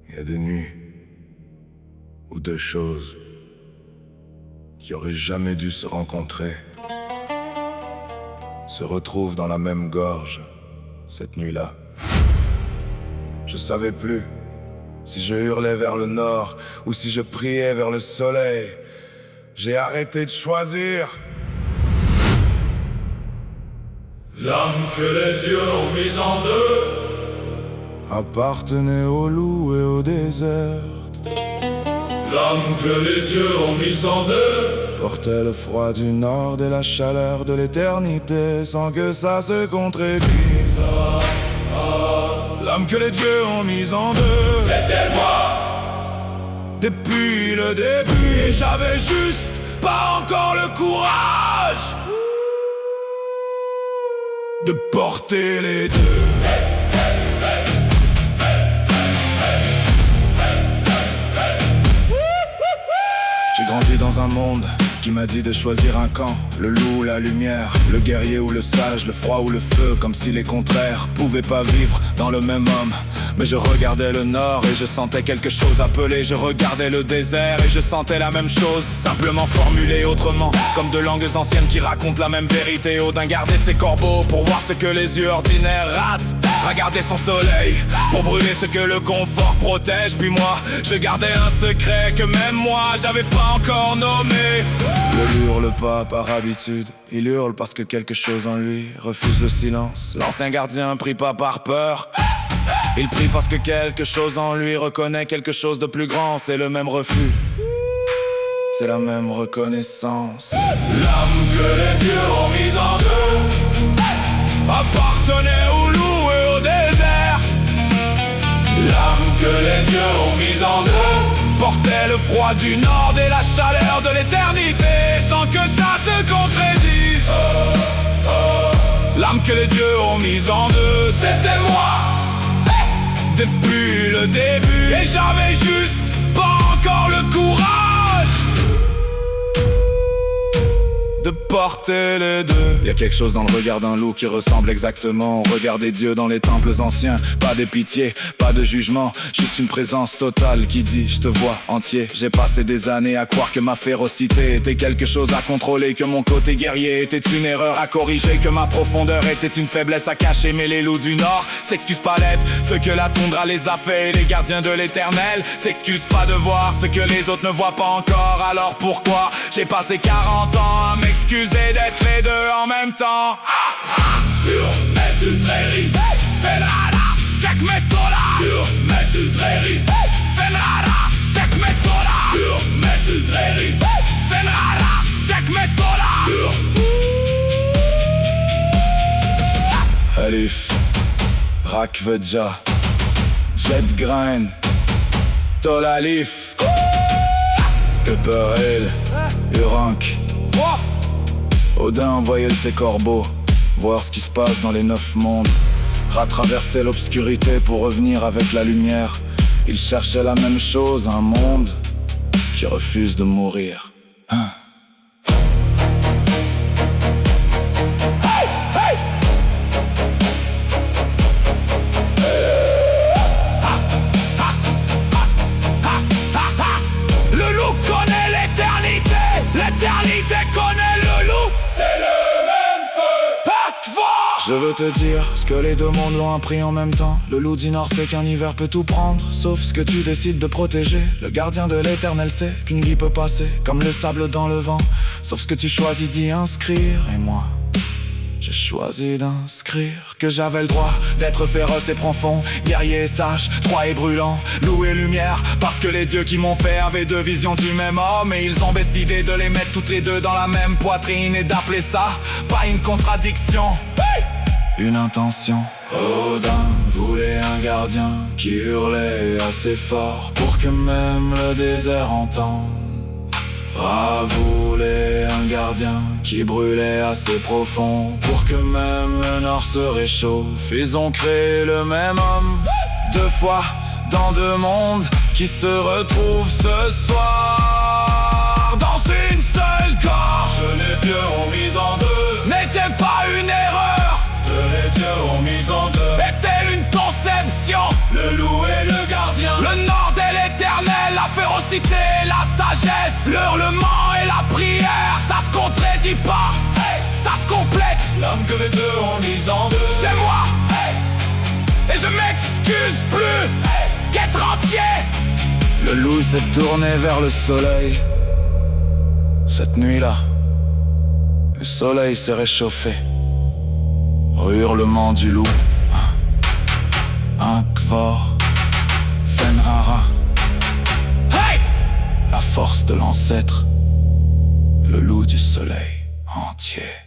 Il y a des nuits où deux choses qui auraient jamais dû se rencontrer se retrouvent dans la même gorge cette nuit-là. Je savais plus si je hurlais vers le nord ou si je priais vers le soleil. J'ai arrêté de choisir. L'âme que les dieux ont mise en deux Appartenait au loup et au désert. L'âme que les dieux ont mise en deux Portait le froid du nord et la chaleur de l'éternité sans que ça se contredise. L'âme que les dieux ont mise en deux, c'était moi. depuis le début, et j'avais juste pas encore le courage de porter les deux. J'ai grandi dans un monde qui m'a dit de choisir un camp. Le loup ou la lumière, le guerrier ou le sage, le froid ou le feu, comme si les contraires pouvaient pas vivre dans le même homme. Mais je regardais le nord et je sentais quelque chose appeler. Je regardais le désert et je sentais la même chose, simplement formulée autrement, comme de langues anciennes qui racontent la même vérité. Odin gardait ses corbeaux pour voir ce que les yeux ordinaires ratent, regarder son soleil pour brûler ce que le confort protège. Puis moi, je gardais un secret que même moi j'avais pas encore nommé. Ne hurle pas par habitude, il hurle parce que quelque chose en lui refuse le silence. L'ancien gardien prie pas par peur, il prie parce que quelque chose en lui reconnaît quelque chose de plus grand. C'est le même refus, c'est la même reconnaissance. L'âme que les dieux ont mise en deux Appartenait au loup et au désert. L'âme que les dieux ont mise en deux Portait le froid du nord et la chaleur de l'éternité sans que ça se contredise. L'âme que les dieux ont mise en deux, c'était moi. depuis le début, et j'avais juste pas encore le courage de porter les deux. Y a quelque chose dans le regard d'un loup qui ressemble exactement au regard des dieux dans les temples anciens. Pas de pitié, pas de jugement, juste une présence totale qui dit je te vois entier. J'ai passé des années à croire que ma férocité était quelque chose à contrôler, que mon côté guerrier était une erreur à corriger, que ma profondeur était une faiblesse à cacher. Mais les loups du nord s'excusent pas d'être ce que la toundra les a fait, et les gardiens de l'éternel s'excusent pas de voir ce que les autres ne voient pas encore. Alors pourquoi j'ai passé 40 ans à m'excuser d'être les deux en même temps? Mesuteri Fenrara, sek metola. Mesuteri Fenrara, sek metola. Mesuteri Fenrara, sek metola. Alif, Rakvedja, Jetgren, Tolalif, Upperhill, Urank. Odin envoyait ses corbeaux voir ce qui se passe dans les 9 mondes, traverser l'obscurité pour revenir avec la lumière. Il cherchait la même chose, un monde qui refuse de mourir. Le loup connaît l'éternité, l'éternité connaît le loup. C'est le même feu. Je veux te dire ce que les deux mondes l'ont appris en même temps. Le loup du nord sait qu'un hiver peut tout prendre, sauf ce que tu décides de protéger. Le gardien de l'éternel sait qu'une vie peut passer comme le sable dans le vent, sauf ce que tu choisis d'y inscrire. Et moi, j'ai choisi d'inscrire que j'avais le droit d'être féroce et profond, guerrier et sage, froid et brûlant, loup et lumière. Parce que les dieux qui m'ont fait avaient deux visions du même homme, et ils ont décidé de les mettre toutes les deux dans la même poitrine et d'appeler ça pas une contradiction, une intention. Odin voulait un gardien qui hurlait assez fort pour que même le désert entende. Ra voulait un gardien qui brûlait assez profond pour que même le nord se réchauffe. Ils ont créé le même homme, deux fois dans deux mondes qui se retrouvent ce soir dans une seule gorge. Les dieux ont mis en deux N'était pas une erreur, que les dieux ont mis en deux. est-elle une conception? Le loup et le gardien. Le nord l'immensité, la sagesse, l'hurlement et la prière. Ça se contredit pas, hey, ça se complète. L'âme que les deux ont mise en deux. C'est moi, hey, et je m'excuse plus, hey, qu'être entier. Le loup s'est tourné vers le soleil. Cette nuit-là, le soleil s'est réchauffé. Au hurlement du loup, un kvor, Fenrara. Hey! La force de l'ancêtre, le loup du soleil entier.